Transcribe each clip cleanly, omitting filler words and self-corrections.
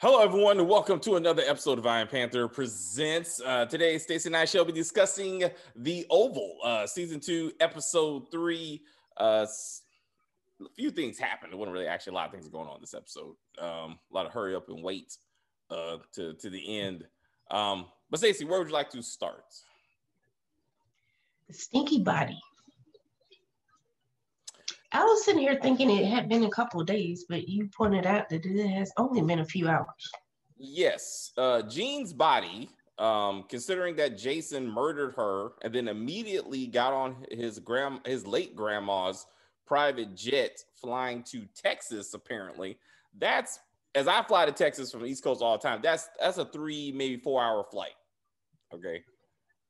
Hello, everyone, and welcome to another episode of Iron Panther Presents. Today, Stacey and I shall be discussing The Oval, Season 2, Episode 3. A few things happened. There wasn't really actually a lot of things going on in this episode. A lot of hurry up and wait to the end. But Stacey, where would you like to start? The stinky body. I was sitting here thinking it had been a couple of days, but you pointed out that it has only been a few hours. Yes, Jean's body, considering that Jason murdered her and then immediately got on his late grandma's private jet flying to Texas, apparently. That's, as I fly to Texas from the East Coast all the time, that's a 3, maybe 4 hour flight. Okay.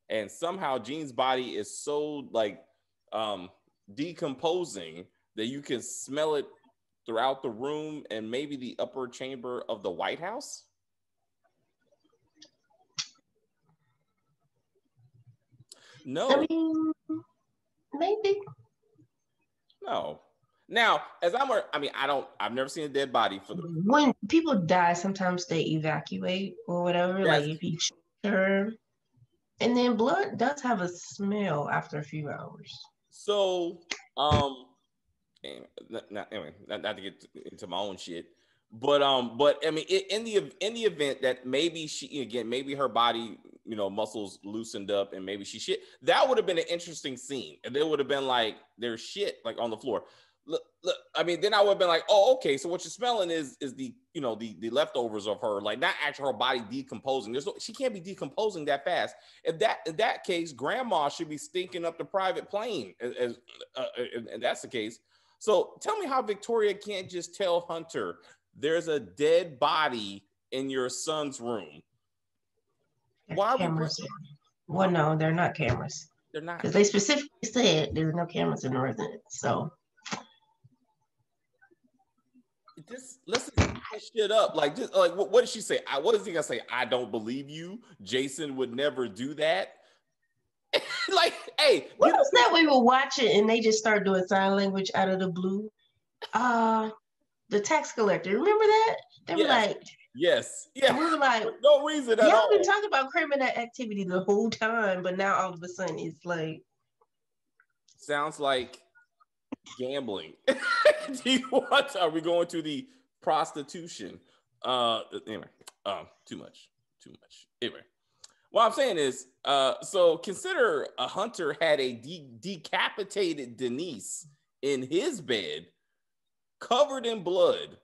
And somehow Jean's body is so decomposing that you can smell it throughout the room and maybe the upper chamber of the White House. No. I mean, maybe. No. Now, I've never seen a dead body for the. When people die, sometimes they evacuate or whatever, like if you sure. And then blood does have a smell after a few hours. So, not to get into my own shit, but I mean, in the event that maybe maybe her body, muscles loosened up and maybe she shit, that would have been an interesting scene. And there would have been like there's shit like on the floor. Look, I mean, then I would have been like, oh, okay, so what you're smelling is the the leftovers of her, like not actually her body decomposing. She can't be decomposing that fast. In that case, grandma should be stinking up the private plane, and that's the case. So tell me how Victoria can't just tell Hunter there's a dead body in your son's room. Why cameras? Well, no, they're not cameras. They're not, because they specifically said there's no cameras in the residence. So. Let's this shit up. Like, just like what did she say? What is he gonna say? I don't believe you. Jason would never do that. Like, hey, what was that we were watching and they just started doing sign language out of the blue? The tax collector. Remember that? They were like, yes, yeah. We were like, no reason at all. Y'all been talking about criminal activity the whole time, but now all of a sudden it's like sounds like gambling. Are we going to the prostitution? Anyway, too much. Anyway, what I'm saying is, so consider a Hunter had a decapitated Denise in his bed, covered in blood,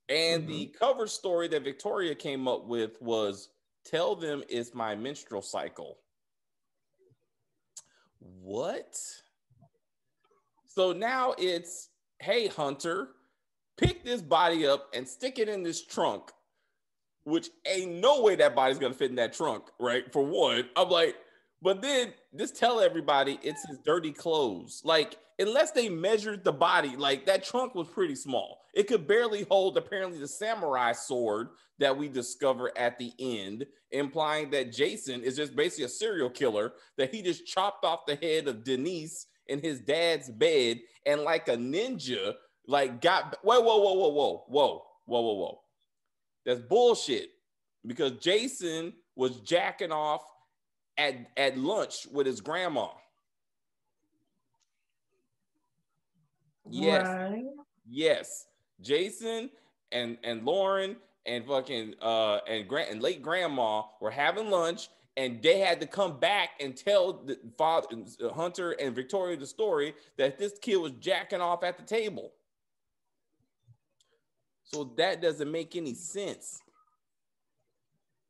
and the cover story that Victoria came up with was "Tell them it's my menstrual cycle." What? So now it's, hey, Hunter, pick this body up and stick it in this trunk, which ain't no way that body's going to fit in that trunk, right? For one, I'm like, but then just tell everybody it's his dirty clothes. Like, unless they measured the body, like that trunk was pretty small. It could barely hold, apparently, the samurai sword that we discover at the end, implying that Jason is just basically a serial killer, that he just chopped off the head of Denise in his dad's bed and like a ninja, like got whoa. That's bullshit, because Jason was jacking off at lunch with his grandma. Yes. Right. Yes. Jason and Lauren and fucking and late grandma were having lunch, and they had to come back and tell the father, Hunter and Victoria, the story that this kid was jacking off at the table. So that doesn't make any sense.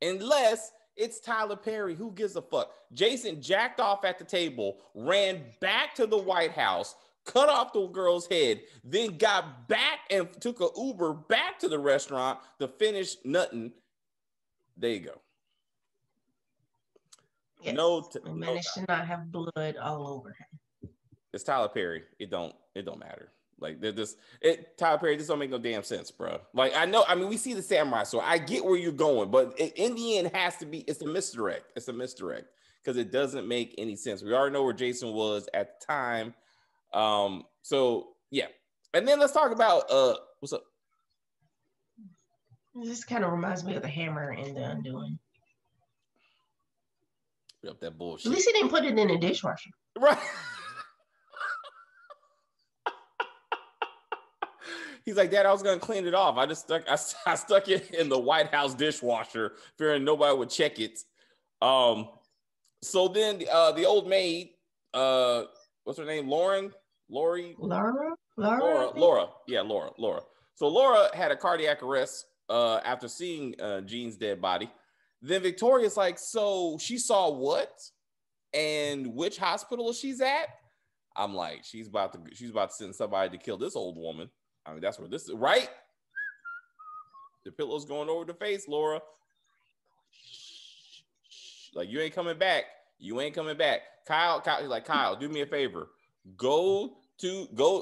Unless it's Tyler Perry. Who gives a fuck? Jason jacked off at the table, ran back to the White House, cut off the girl's head, then got back and took an Uber back to the restaurant to finish nutting. There you go. Yes. Managed to not have blood all over him. It's Tyler Perry. It don't matter. Like Tyler Perry, this don't make no damn sense, bro. Like I mean, we see the samurai sword. I get where you're going, but in the end, it's a misdirect. It's a misdirect because it doesn't make any sense. We already know where Jason was at the time. So yeah, and then let's talk about what's up. This kind of reminds me of the Hammer and the Undoing. Up that bullshit. At least he didn't put it in the dishwasher. Right. He's like, Dad, I was gonna clean it off. I stuck it in the White House dishwasher, fearing nobody would check it. So then the old maid, what's her name? Laura. Yeah, Laura. So Laura had a cardiac arrest after seeing Jean's dead body. Then Victoria's like, so she saw what? And which hospital she's at? I'm like, she's about to send somebody to kill this old woman. I mean, that's where this is, right? The pillow's going over the face, Laura. Like, you ain't coming back. You ain't coming back. Kyle, he's like, Kyle, do me a favor. Go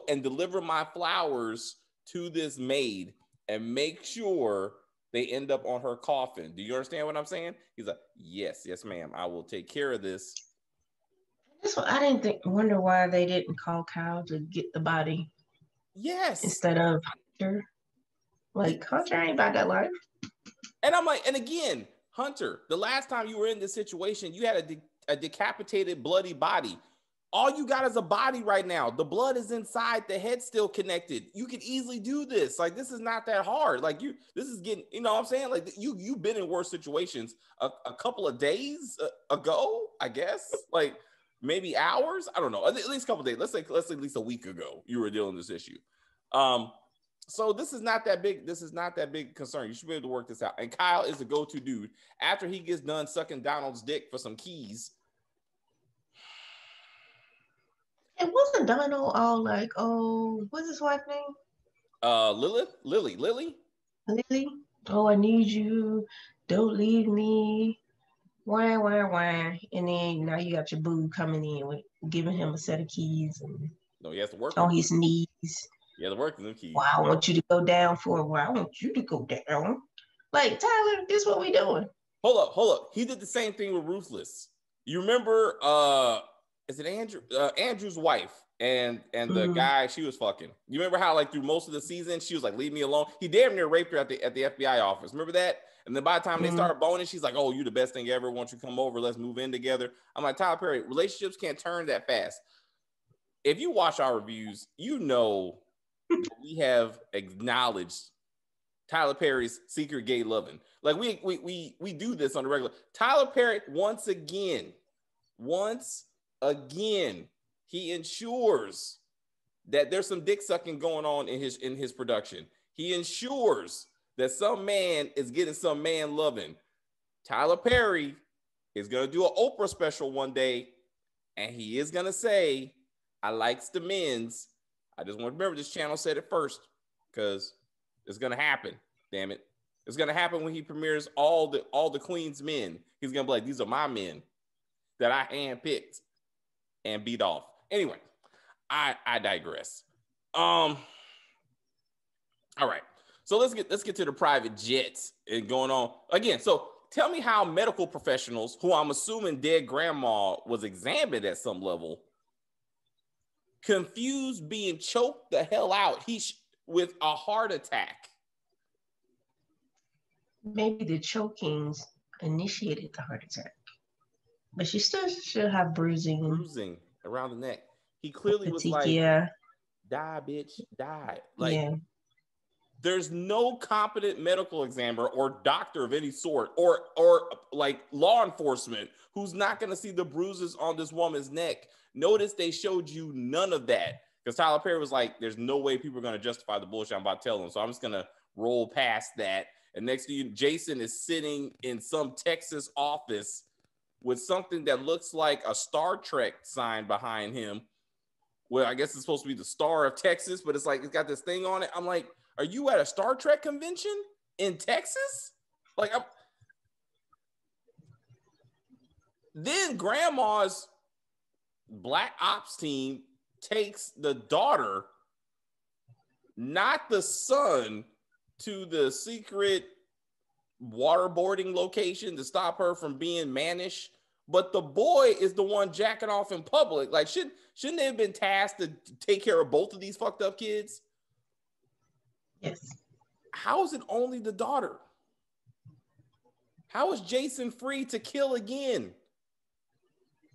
and deliver my flowers to this maid and make sure they end up on her coffin. Do you understand what I'm saying? He's like, yes, ma'am. I will take care of this. That's what I didn't wonder why they didn't call Kyle to get the body. Yes. Instead of Hunter. Like, Hunter ain't about that life. And I'm like, and again, Hunter, the last time you were in this situation, you had a decapitated, bloody body. All you got is a body right now. The blood is inside, the head still connected. You can easily do this. Like, this is not that hard. Like, this is getting, you know what I'm saying? Like, you've been in worse situations a couple of days ago, I guess. Like, maybe hours. I don't know. At least a couple of days. Let's say at least a week ago, you were dealing with this issue. So this is not that big. This is not that big concern. You should be able to work this out. And Kyle is the go-to dude. After he gets done sucking Donald's dick for some keys. It wasn't Donald all like, oh, what's his wife's name? Lily. Oh, I need you. Don't leave me. Why? And then now you got your boo coming in with giving him a set of keys and no, he has to work on his knees. Yeah, the work with them keys. Well, I want you to go down for a while. I want you to go down. Like, Tyler, this is what we doing. Hold up. He did the same thing with Ruthless. You remember, is it Andrew? Andrew's wife and the guy she was fucking. You remember how, like, through most of the season, she was like, leave me alone. He damn near raped her at the FBI office. Remember that? And then by the time they started boning, she's like, oh, you the best thing ever. Won't you come over? Let's move in together. I'm like, Tyler Perry, relationships can't turn that fast. If you watch our reviews, you know we have acknowledged Tyler Perry's secret gay loving. Like, we do this on the regular. Tyler Perry, once again, he ensures that there's some dick sucking going on in his production. He ensures that some man is getting some man loving. Tyler Perry is going to do an Oprah special one day, and he is going to say, I likes the men's. I just want to remember this channel said it first, because it's going to happen. Damn it. It's going to happen when he premieres all the Queen's men. He's going to be like, these are my men that I handpicked and beat off. Anyway, I digress. All right. So let's get to the private jets and going on again. So tell me how medical professionals, who I'm assuming dead grandma was examined at some level, confused being choked the hell out with a heart attack. Maybe the chokings initiated the heart attack, but she still should have bruising around the neck. He clearly was like, die, bitch, die. Like, there's no competent medical examiner or doctor of any sort, or like law enforcement, who's not going to see the bruises on this woman's neck. Notice they showed you none of that, because Tyler Perry was like, there's no way people are going to justify the bullshit I'm about to tell them, so I'm just going to roll past that. And next to you, Jason is sitting in some Texas office with something that looks like a Star Trek sign behind him. Well, I guess it's supposed to be the Star of Texas, but it's like, it's got this thing on it. I'm like, are you at a Star Trek convention in Texas? Like, then grandma's black ops team takes the daughter, not the son, to the secret waterboarding location to stop her from being mannish, but the boy is the one jacking off in public. Like, shouldn't they have been tasked to take care of both of these fucked up kids? Yes. How is it only the daughter? How is Jason free to kill again?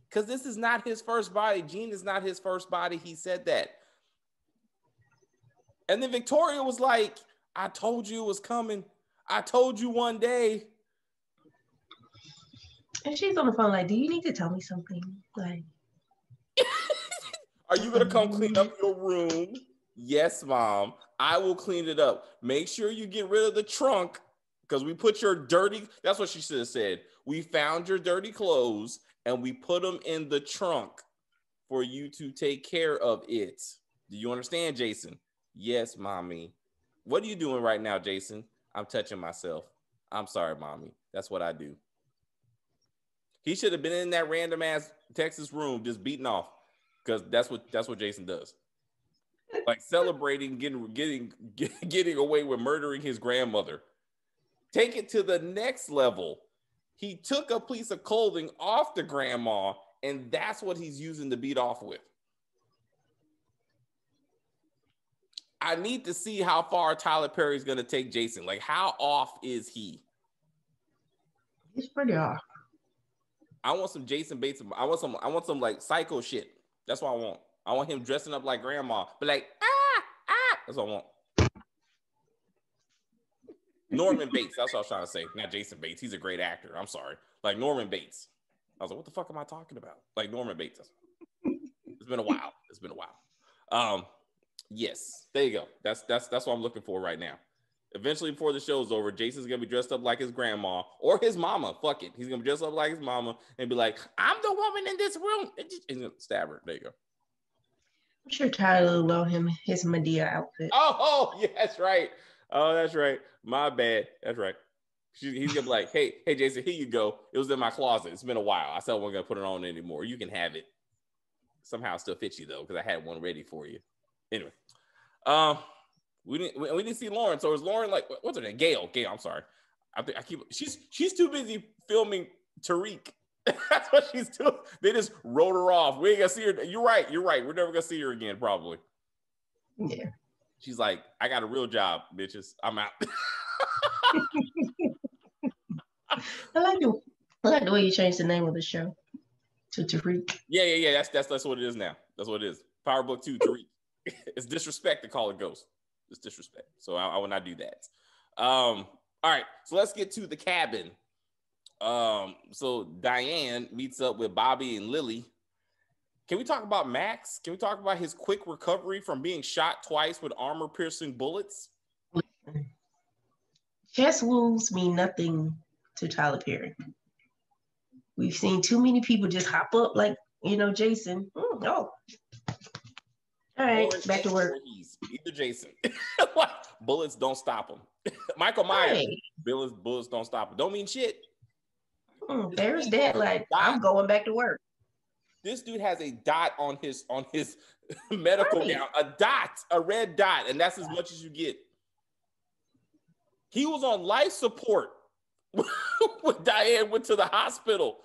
Because this is not his first body. Gene is not his first body. He said that. And then Victoria was like, I told you it was coming. I told you one day. And she's on the phone like, do you need to tell me something? Like, are you going to come clean up your room? Yes, Mom. I will clean it up. Make sure you get rid of the trunk because we put your dirty, that's what she should have said. We found your dirty clothes and we put them in the trunk for you to take care of it. Do you understand, Jason? Yes, Mommy. What are you doing right now, Jason? I'm touching myself. I'm sorry, Mommy. That's what I do. He should have been in that random ass Texas room just beating off because that's what Jason does. Like celebrating getting away with murdering his grandmother. Take it to the next level. He took a piece of clothing off the grandma, and that's what he's using to beat off with. I need to see how far Tyler Perry is going to take Jason. Like, how off is he? He's pretty off. I want some Jason Bates. I want some like psycho shit. That's what I want. I want him dressing up like grandma, but like, that's what I want. Norman Bates. That's what I was trying to say. Not Jason Bates. He's a great actor. I'm sorry. Like Norman Bates. I was like, what the fuck am I talking about? Like Norman Bates. It's been a while. It's been a while. Yes, there you go. That's what I'm looking for right now. Eventually, before the show's over, Jason's gonna be dressed up like his grandma or his mama. Fuck it, he's gonna be dressed up like his mama and be like, "I'm the woman in this room," and stab her. There you go. I'm sure Tyler will love him his Medea outfit. Oh, yeah, that's right. Oh, that's right. My bad. That's right. He's gonna be like, "Hey, Jason, here you go. It was in my closet. It's been a while. I said I wasn't gonna put it on anymore. You can have it. Somehow, it still fits you though, because I had one ready for you." Anyway, we didn't see Lauren. So is Lauren like what's her name? Gail. I'm sorry. She's too busy filming Tariq. That's what she's doing. They just wrote her off. We ain't gonna see her. You're right. We're never gonna see her again, probably. Yeah. She's like, I got a real job, bitches. I'm out. I like the way you changed the name of the show to Tariq. Yeah. That's what it is now. That's what it is. Power Book 2, Tariq. It's disrespect to call it Ghost. It's disrespect. So I will not do that. All right. So let's get to the cabin. So Diane meets up with Bobby and Lily. Can we talk about Max? Can we talk about his quick recovery from being shot twice with armor-piercing bullets? Chest wounds mean nothing to Tyler Perry. We've seen too many people just hop up like, Jason. Oh. All right, back to work. Either Jason. Bullets don't stop him. Michael Myers. Hey. Bullets don't stop him. Don't mean shit. There's that. Like, I'm going back to work. This dude has a dot on his medical gown. A red dot, and that's as much as you get. He was on life support when Diane went to the hospital.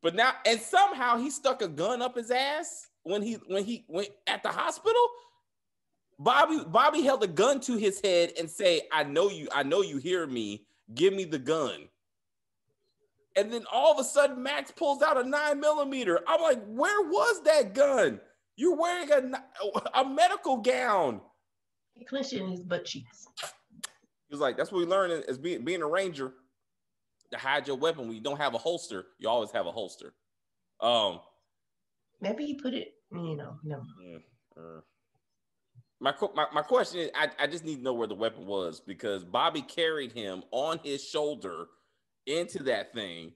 But now, and somehow he stuck a gun up his ass when he went at the hospital. Bobby held a gun to his head and say, I know you hear me. Give me the gun. And then all of a sudden, Max pulls out a 9mm. I'm like, where was that gun? You're wearing a medical gown. He clenched it in his butt cheeks. He was like, that's what we learned as being a ranger. To hide your weapon when you don't have a holster, you always have a holster. Maybe he put it, no. My question is, I just need to know where the weapon was because Bobby carried him on his shoulder into that thing.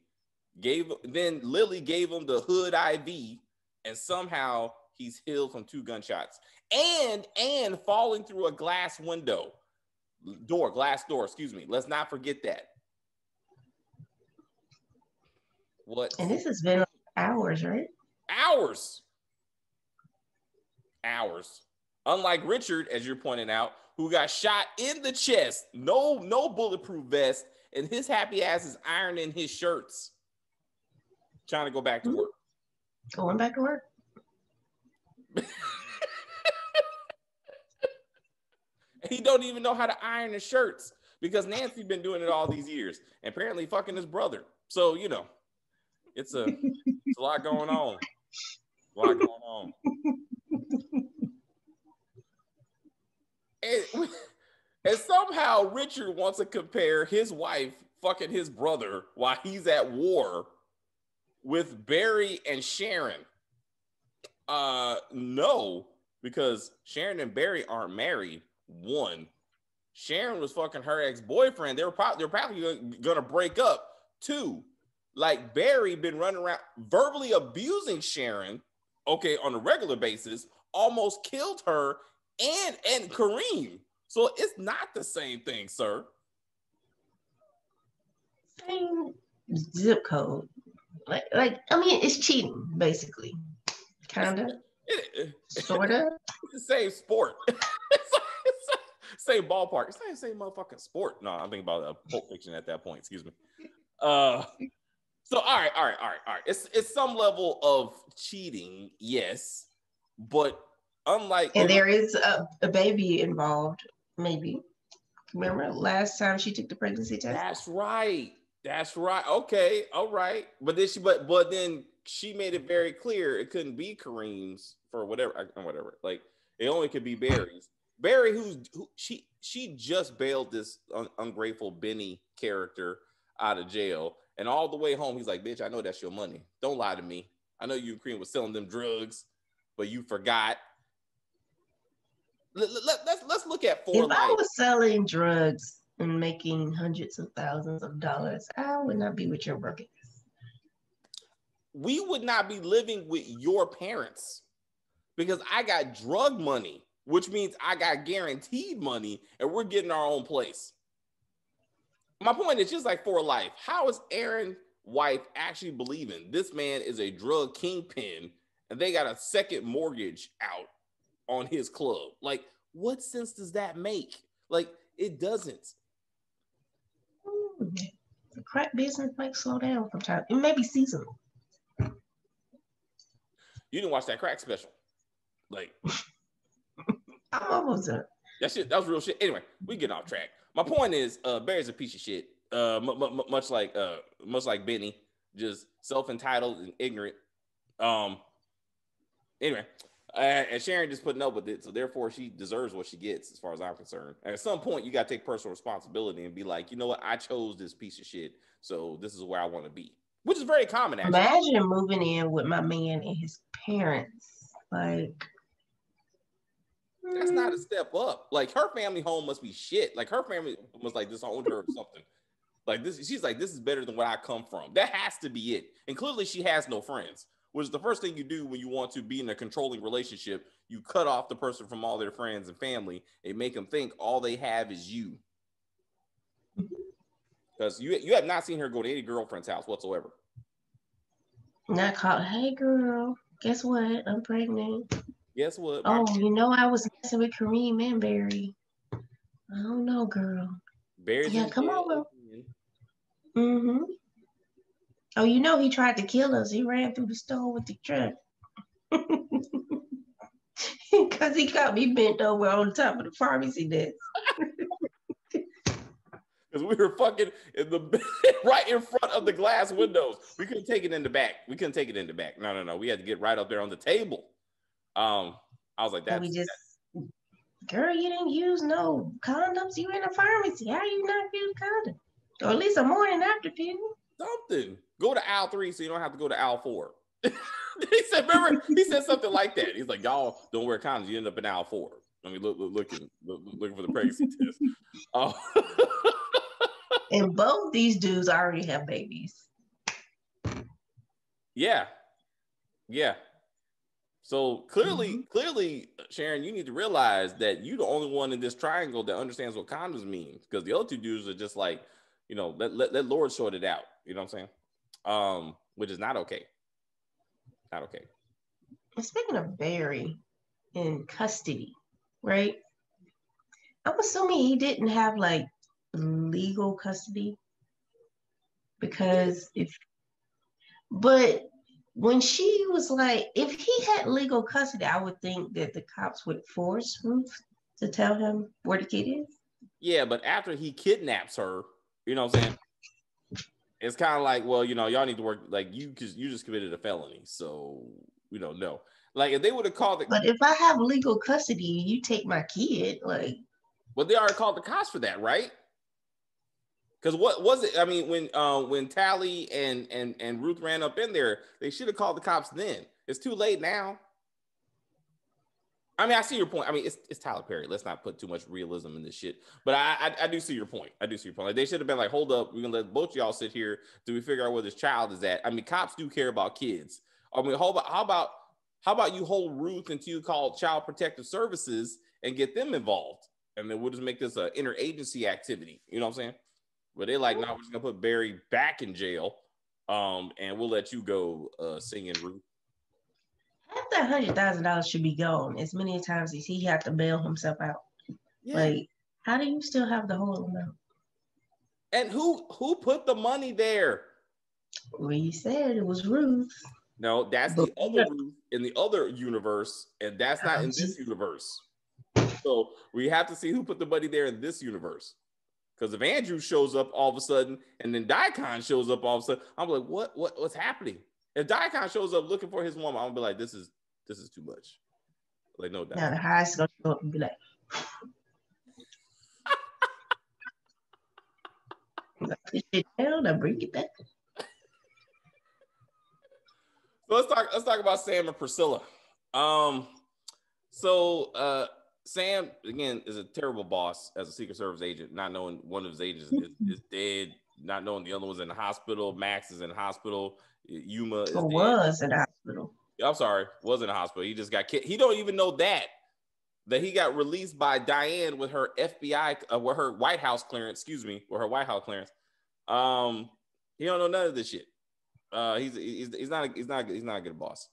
Then Lily gave him the hood IV, and somehow he's healed from 2 gunshots and falling through a glass door. Excuse me. Let's not forget that. What? And this has been hours, right? Hours. Unlike Richard, as you're pointing out, who got shot in the chest, no bulletproof vest, and his happy ass is ironing his shirts, trying to go back to work. Going back to work. He don't even know how to iron his shirts. because Nancy been doing it all these years, and apparently fucking his brother. So it's a lot going on. A lot going on. And somehow Richard wants to compare his wife fucking his brother while he's at war with Barry and Sharon. No, because Sharon and Barry aren't married. One, Sharon was fucking her ex-boyfriend. They're probably gonna break up. Two, like Barry been running around verbally abusing Sharon, okay, on a regular basis, almost killed her and Kareem. So it's not the same thing, sir. Same zip code. Like I mean, it's cheating, basically. Kinda. Sorta. It's the same sport. it's same ballpark. It's not the same motherfucking sport. No, I'm thinking about Pulp Fiction at that point. Excuse me. So all right. It's some level of cheating, yes, but unlike and there is a baby involved, maybe. Remember last time she took the pregnancy test? That's right. Okay, all right. But then she made it very clear it couldn't be Kareem's for whatever. Like it only could be Barry's. Barry, who she just bailed this ungrateful Benny character out of jail, and all the way home he's like, "Bitch, I know that's your money. Don't lie to me. I know you and Kareem was selling them drugs, but you forgot." Let's look at If I was selling drugs and making hundreds of thousands of dollars, I would not be with your broken ass. We would not be living with your parents because I got drug money, which means I got guaranteed money, and we're getting our own place. My point is just like for life. How is Aaron's wife actually believing this man is a drug kingpin and they got a second mortgage out on his club? Like, what sense does that make? Like, it doesn't. The crack business might slow down from time. It may be seasonal. You didn't watch that crack special. Like, I'm almost done. That was real shit. Anyway, we get off track. My point is, Barry's a piece of shit. Much like Benny, just self-entitled and ignorant. Anyway, and Sharon just putting up with it, so therefore she deserves what she gets, as far as I'm concerned. And at some point, you got to take personal responsibility and be like, you know what, I chose this piece of shit, so this is where I want to be, which is very common. Actually. Imagine moving in with my man and his parents. Like, that's not a step up. Like, her family home must be shit. Like, her family must like disowned her or something. Like this, she's like, this is better than where I come from. That has to be it. And clearly, she has no friends. Which is the first thing you do when you want to be in a controlling relationship. You cut off the person from all their friends and family and make them think all they have is you. Because you have not seen her go to any girlfriend's house whatsoever. Not called, hey girl, guess what? I'm pregnant. Guess what? Oh, I was messing with Kareem and Barry. I don't know, girl. Barry's come over. Mm-hmm. Oh, he tried to kill us. He ran through the store with the truck. Because he got me bent over on top of the pharmacy desk. Because we were fucking right in front of the glass windows. We couldn't take it in the back. No. We had to get right up there on the table. I was like, girl, you didn't use no condoms. You in a pharmacy. How you not use condoms? Or at least a morning after pill. Something. Go to aisle 3 so you don't have to go to aisle 4. He said something like that. He's like, y'all don't wear condoms. You end up in aisle 4. I mean, looking for the pregnancy test. And both these dudes already have babies. Yeah. So clearly, Sharon, you need to realize that you're the only one in this triangle that understands what condoms mean. Because the other two dudes are just like, let Lord sort it out. You know what I'm saying? Which is not okay. Not okay. Speaking of Barry in custody, right? I'm assuming he didn't have like legal custody because but when she was like, if he had legal custody, I would think that the cops would force Ruth to tell him where the kid is. Yeah, but after he kidnaps her, you know what I'm saying? It's kind of like, well, y'all need to work like because you just committed a felony, so no. Like if they would have called But if I have legal custody, you take my kid, like. Well, they already called the cops for that, right? Because what was it? I mean, when Tally and Ruth ran up in there, they should have called the cops then. It's too late now. I mean, I see your point. I mean, it's Tyler Perry. Let's not put too much realism in this shit. But I do see your point. I do see your point. Like, they should have been like, hold up, we're gonna let both of y'all sit here. Do we figure out where this child is at? I mean, cops do care about kids. I mean, how about you hold Ruth until you call Child Protective Services and get them involved, and then we'll just make this an interagency activity. You know what I'm saying? But they're like, no, we're just gonna put Barry back in jail, and we'll let you go singing, Ruth. Half that $100,000 should be gone as many times as he had to bail himself out. Yeah. Like, how do you still have the whole amount? And who put the money there? We said it was Ruth. No, that's the other Ruth in the other universe, and that's not in this universe. So we have to see who put the money there in this universe. Because if Andrew shows up all of a sudden, and then Daikon shows up all of a sudden, I'm like, what's happening? If Daikon shows up looking for his woman, I'm gonna be like, this is too much. Like, no doubt. Now the highest gonna show up and be like, put it down, I bring it back. So let's talk about Sam and Priscilla. Sam, again, is a terrible boss as a Secret Service agent, not knowing one of his agents is dead, not knowing the other one's in the hospital. Max is in the hospital. Yuma is dead. Was in the hospital. I'm sorry, was in the hospital. He just got killed. He don't even know that he got released by Diane with her FBI, with her White House clearance. With her White House clearance. He don't know none of this shit. He's not a good boss.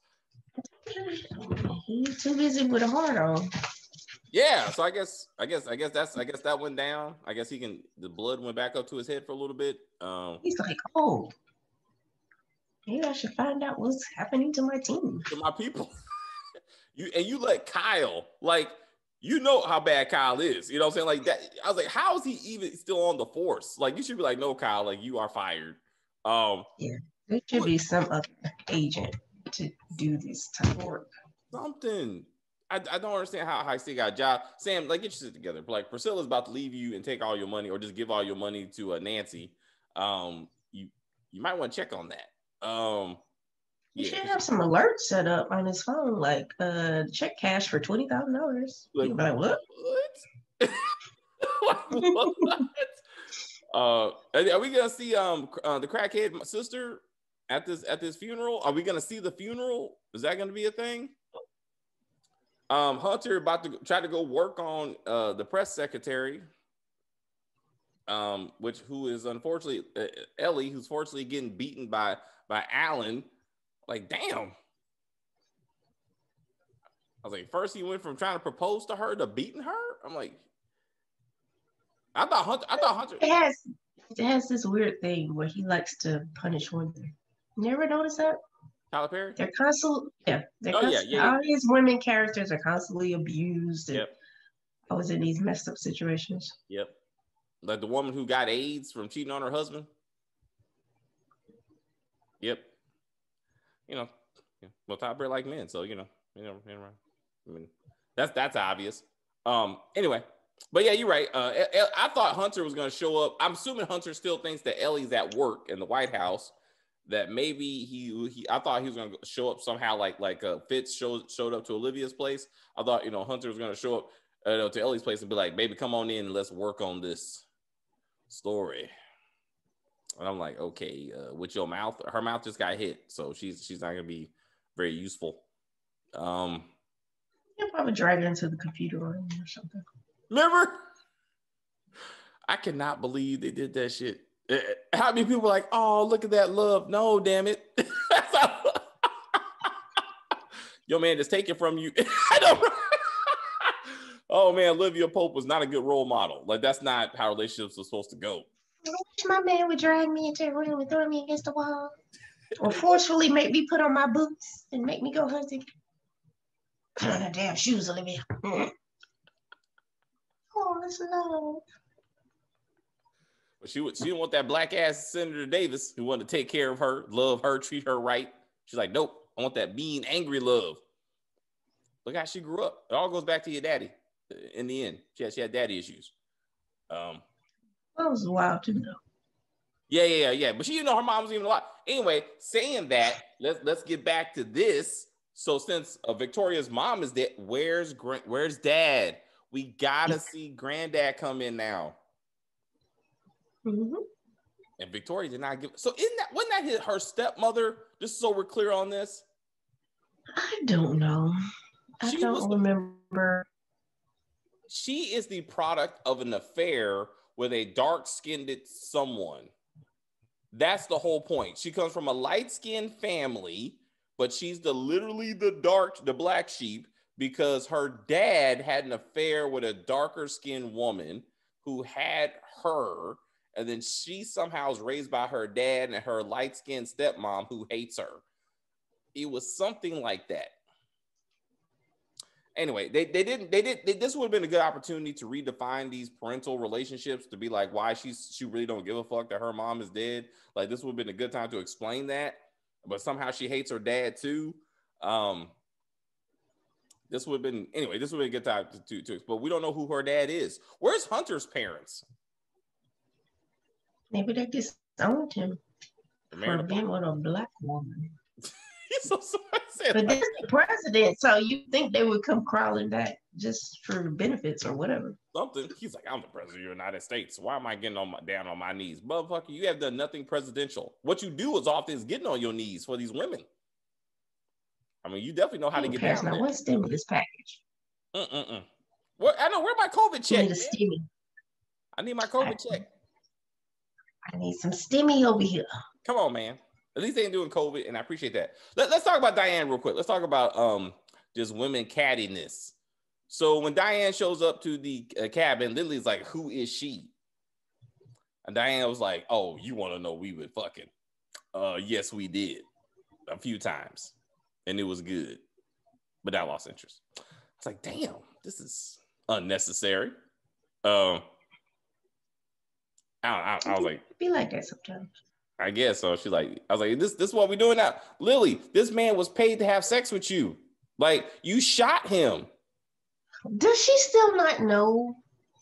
He's too busy with a heart on. Yeah, so I guess that went down. I guess the blood went back up to his head for a little bit. He's like, oh, maybe I should find out what's happening to my team. To my people. you let Kyle, like, how bad Kyle is. You know what I'm saying? Like that. I was like, how is he even still on the force? Like, you should be like, no, Kyle, like, you are fired. Yeah, there should be some other agent to do this type of work. Something. I don't understand how he still got a job. Sam, like, get your shit together. Like, Priscilla's about to leave you and take all your money, or just give all your money to Nancy. You might want to check on that. You should have some alerts set up on his phone, like check cash for $20,000. Like, what? What? Are we gonna see the crackhead sister at this funeral? Are we gonna see the funeral? Is that gonna be a thing? Hunter about to try to go work on the press secretary, who is unfortunately Ellie, who's fortunately getting beaten by Alan. Like, damn. I was like, first he went from trying to propose to her to beating her. I'm like, I thought Hunter. It has this weird thing where he likes to punish women. You never notice that? Tyler Perry? They're constantly, all his women characters are constantly abused. And always in these messed up situations. Yep. Like the woman who got AIDS from cheating on her husband. Yep. Well, Tyler Perry like men, so I mean, that's obvious. Anyway, but yeah, you're right. I thought Hunter was going to show up. I'm assuming Hunter still thinks that Ellie's at work in the White House. That maybe I thought he was going to show up somehow, like Fitz showed up to Olivia's place. I thought Hunter was going to show up to Ellie's place and be like, "Baby, come on in and let's work on this story." And I'm like, okay, with your mouth, her mouth just got hit, so she's not going to be very useful. You'll probably drag her into the computer room or something. Remember? I cannot believe they did that shit. How many people are like, oh, look at that love? No, damn it. Your man just take it from you. I don't. Oh man, Olivia Pope was not a good role model. Like, that's not how relationships are supposed to go. I wish my man would drag me into a room and throw me against the wall, or forcefully make me put on my boots and make me go hunting. Put on her damn shoes, Olivia. Oh, that's love. But she didn't want that black ass Senator Davis who wanted to take care of her, love her, treat her right. She's like, nope, I want that mean, angry love. Look how she grew up. It all goes back to your daddy. In the end, she had daddy issues. That was wild to know. Yeah. But she didn't know her mom was even alive. Anyway, saying that, let's get back to this. So since Victoria's mom is dead, where's dad? We gotta see granddad come in now. Mm-hmm. And Victoria did not give. So wasn't that her stepmother? Just so we're clear on this. I don't know. I don't remember. She is the product of an affair with a dark-skinned someone. That's the whole point. She comes from a light-skinned family, but she's literally the black sheep because her dad had an affair with a darker-skinned woman who had her, and then she somehow was raised by her dad and her light-skinned stepmom who hates her. It was something like that. Anyway, this would have been a good opportunity to redefine these parental relationships, to be like why she really don't give a fuck that her mom is dead. Like, this would have been a good time to explain that, but somehow she hates her dad too. This would have been a good time to but we don't know who her dad is. Where's Hunter's parents? Maybe they disowned him for being with a black woman. So but this is the president, so you think they would come crawling back just for benefits or whatever? Something. He's like, I'm the president of the United States. Why am I getting down on my knees? Motherfucker, you have done nothing presidential. What you do is often getting on your knees for these women. I mean, you definitely know how to get down there. What stimulus package? Well, I know, where my COVID check? I need my COVID check. I need some stimmy over here. Come on, man. At least they ain't doing COVID, and I appreciate that. Let's talk about Diane real quick. Let's talk about just women cattiness. So when Diane shows up to the cabin, Lily's like, who is she? And Diane was like, oh, you want to know we were fucking? Yes, we did. A few times. And it was good. But I lost interest. I was like, damn, this is unnecessary. I was like, be like that sometimes. I guess so. She's like, I was like, this is what we're doing now. Lily, this man was paid to have sex with you. Like, you shot him. Does she still not know,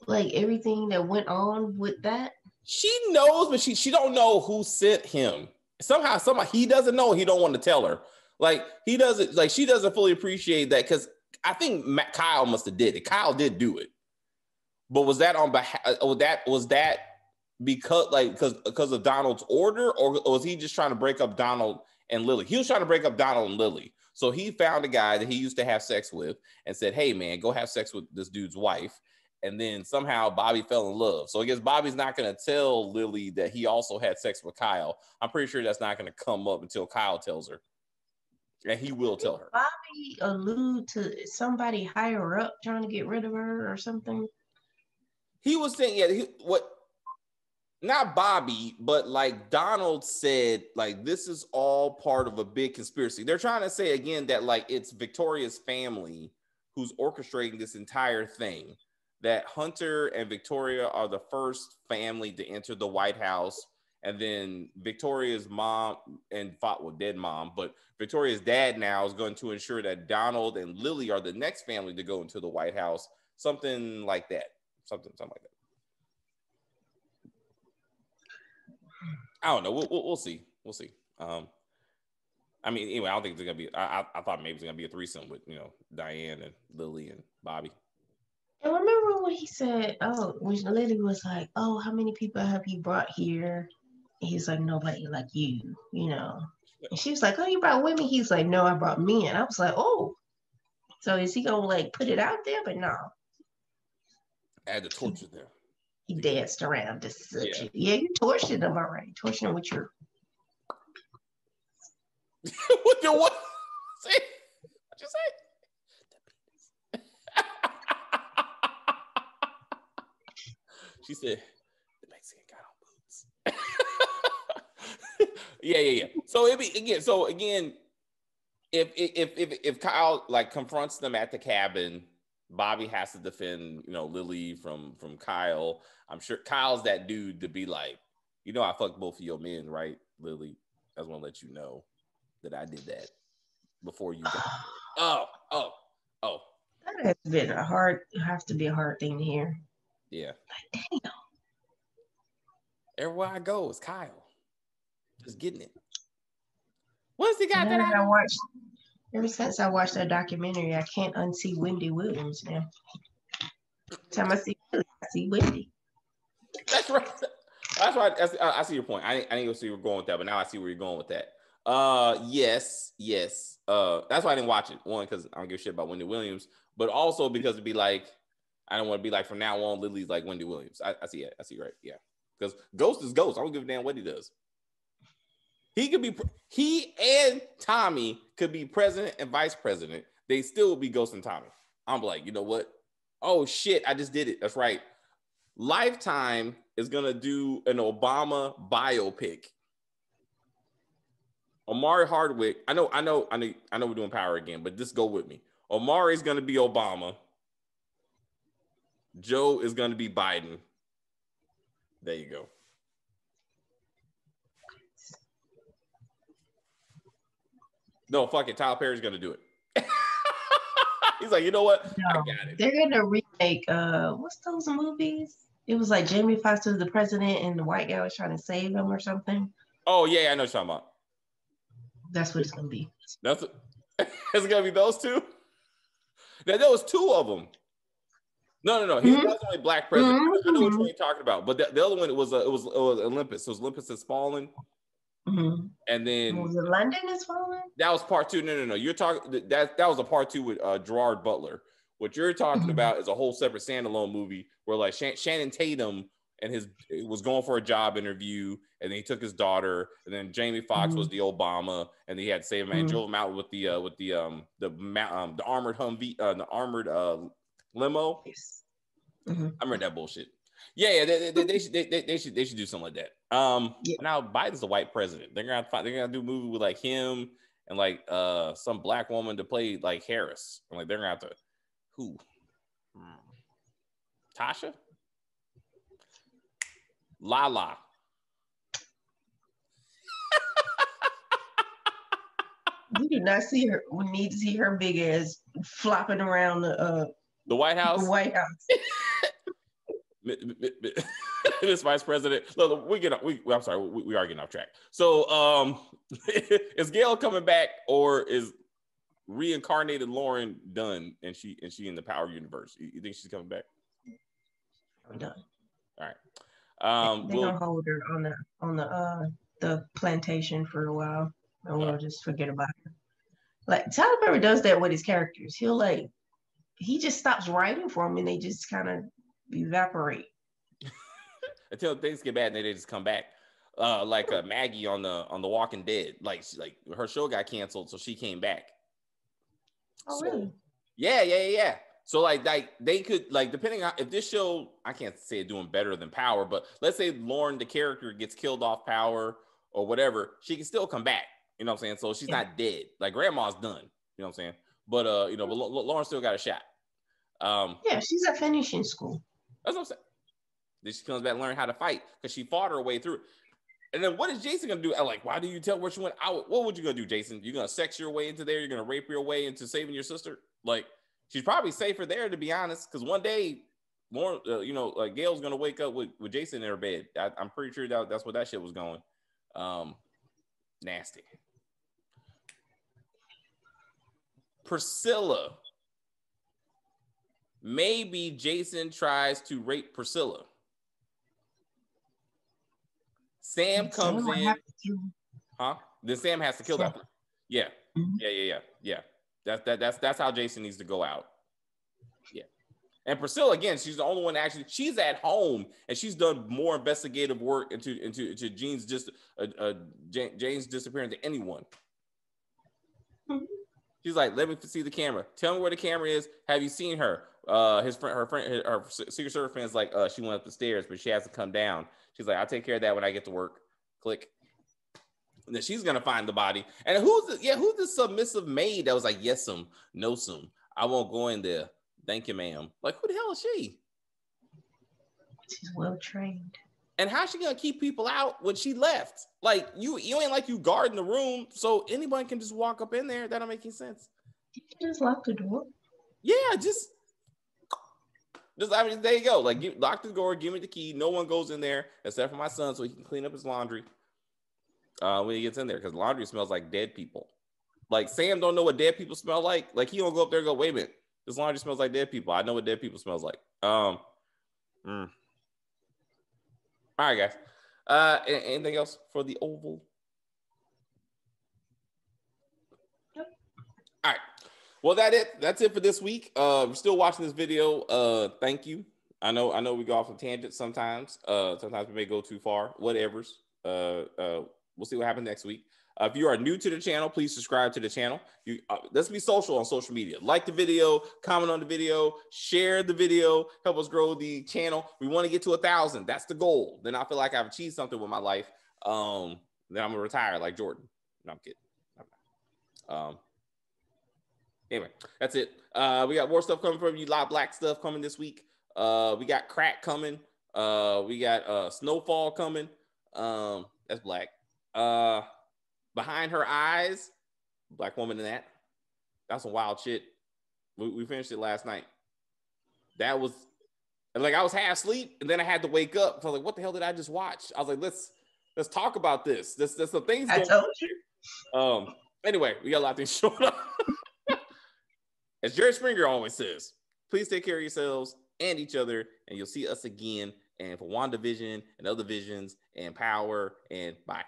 like, everything that went on with that? She knows, but she don't know who sent him. Somehow he doesn't know. He don't want to tell her. Like, he doesn't, like, she doesn't fully appreciate that, because I think Kyle must have did it. Kyle did do it. But was that on behalf? Was that because of Donald's order, or was he just trying to break up Donald and Lily? He was trying to break up Donald and Lily. So he found a guy that he used to have sex with and said, hey, man, go have sex with this dude's wife. And then somehow Bobby fell in love. So I guess Bobby's not going to tell Lily that he also had sex with Kyle. I'm pretty sure that's not going to come up until Kyle tells her. And he will tell her. Bobby allude to somebody higher up trying to get rid of her or something? He was saying, not Bobby, but like Donald said, like, this is all part of a big conspiracy. They're trying to say again that, like, it's Victoria's family who's orchestrating this entire thing, that Hunter and Victoria are the first family to enter the White House. And then Victoria's mom dead mom, but Victoria's dad now is going to ensure that Donald and Lily are the next family to go into the White House. Something like that. Something like that. I don't know. We'll see. We'll see. I mean, anyway, I don't think it's gonna be. I thought maybe it's gonna be a threesome with Diane and Lily and Bobby. And remember when he said, "Oh," when Lily was like, "Oh, how many people have you brought here?" And he's like, "Nobody like you," And she was like, "Oh, you brought women?" He's like, "No, I brought men." I was like, "Oh, so is he gonna like put it out there?" But no. Add the torture there. He danced around to such it. Yeah, you tortured him already. Tortured him with your with your what? Say what you say? She said the Mexican got on boots. Yeah. So again, if Kyle like confronts them at the cabin Bobby has to defend, Lily from Kyle. I'm sure Kyle's that dude to be like, I fucked both of your men, right, Lily? I just want to let you know that I did that before you got there. Oh. That has to be a hard thing to hear. Yeah. Like, damn. Everywhere I go, it's Kyle. Just getting it. What's he got that I watched? Ever since I watched that documentary, I can't unsee Wendy Williams now. Every time I see Willie, I see Wendy. That's right. That's right. I see your point. I didn't see where you're going with that, but now I see where you're going with that. Yes. That's why I didn't watch it. One, because I don't give a shit about Wendy Williams, but also because it'd be like, I don't want to be like, from now on, Lily's like Wendy Williams. I see it. I see, right? Yeah. Because Ghost is Ghost. I don't give a damn what he does. He and Tommy could be president and vice president. They still would be Ghost and Tommy. I'm like, you know what? Oh shit, I just did it. That's right. Lifetime is gonna do an Obama biopic. Omari Hardwick. I know we're doing Power again, but just go with me. Omari's gonna be Obama. Joe is gonna be Biden. There you go. No, fuck it. Tyler Perry's gonna do it. He's like, you know what? No, I got it. They're gonna remake what's those movies? It was like Jamie Foxx was the president and the white guy was trying to save him or something. Oh yeah, I know what you're talking about. That's what it's gonna be. It's gonna be those two. Now there was two of them. No. He was only black president. I know which one you're talking about, but the other one it was Olympus. So it was Olympus Has Fallen. Mm-hmm. And then was it London Has Fallen? That was part two. No. You're talking that was a part two with Gerard Butler. What you're talking about is a whole separate standalone movie where like Shannon Tatum and was going for a job interview, and then he took his daughter, and then Jamie Foxx was the Obama, and he had to save him and drove him out with the armored Humvee, the armored limo. Yes. I remember that bullshit. Yeah, they should do something like that. Now Biden's the white president. They're gonna do a movie with like him and like some black woman to play like Harris. And like they're gonna have to who? Tasha? Lala. We did not see her. We need to see her big ass flopping around the White House. The White House. Miss Vice President. Look, I'm sorry, we are getting off track. So, is Gail coming back, or is reincarnated Lauren done, and she in the Power universe? You think she's coming back? I'm done. All right. They're gonna hold her on the plantation for a while, and we'll just forget about her. Like Tyler Perry does that with his characters. He just stops writing for them, and they just kind of evaporate until things get bad, and they just come back. Like Maggie on the Walking Dead, like her show got canceled, so she came back. Oh, really? Yeah. So like they could, like, depending on if this show, I can't say it doing better than Power, but let's say Lauren, the character, gets killed off Power or whatever, she can still come back. You know what I'm saying? So she's not dead. Like grandma's done. You know what I'm saying? But but Lauren still got a shot. Yeah, she's at finishing school. That's what I'm saying. Then she comes back and learn how to fight because she fought her way through it. And then what is Jason gonna do? Like, why do you tell where she went out? What would you gonna do, Jason? You're gonna sex your way into there? You're gonna rape your way into saving your sister? Like, she's probably safer there, to be honest. Because one day, more, like Gail's gonna wake up with Jason in her bed. I'm pretty sure that's where that shit was going. Nasty. Priscilla. Maybe Jason tries to rape Priscilla. Sam comes in. Huh? Then Sam has to kill that. Yeah. Mm-hmm. Yeah. That's how Jason needs to go out. Yeah. And Priscilla, again, she's the only one she's at home, and she's done more investigative work into Jane's Jane's disappearance than anyone. Mm-hmm. She's like, let me see the camera. Tell me where the camera is. Have you seen her? Her Secret Service friend's like, she went up the stairs, but she has to come down. She's like, I'll take care of that when I get to work. Click. And then she's gonna find the body. And who's the submissive maid that was like, yes, no, I won't go in there. Thank you, ma'am. Like, who the hell is she? She's well trained. And how's she gonna keep people out when she left? Like, you ain't like you guarding the room, so anybody can just walk up in there. That don't make any sense. You can just lock the door. Yeah, just I mean, there you go. Like, lock the door, give me the key. No one goes in there except for my son, so he can clean up his laundry when he gets in there, because laundry smells like dead people. Like, Sam don't know what dead people smell like. Like, he don't go up there and go, wait a minute, this laundry smells like dead people. I know what dead people smells like. All right, guys. Anything else for the Oval? Yep. All right. Well, that's it for this week. We're still watching this video. Thank you. I know we go off on tangents sometimes. Sometimes we may go too far. Whatevers. We'll see what happens next week. If you are new to the channel, please subscribe to the channel. Let's be social on social media. Like the video, comment on the video, share the video, help us grow the channel. We want to get to 1,000. That's the goal. Then I feel like I've achieved something with my life. Then I'm gonna retire like Jordan. No, I'm kidding. Anyway, that's it. We got more stuff coming from you. A lot of black stuff coming this week. We got crack coming. We got snowfall coming. That's black. Behind her eyes, black woman in that. That's some wild shit. We finished it last night. That was like, I was half asleep and then I had to wake up. So I was like, what the hell did I just watch? I was like, let's talk about this. There's some things I told you. Anyway, we got a lot of things showing up. As Jerry Springer always says, please take care of yourselves and each other, and you'll see us again. And for WandaVision and other visions and power, and bye.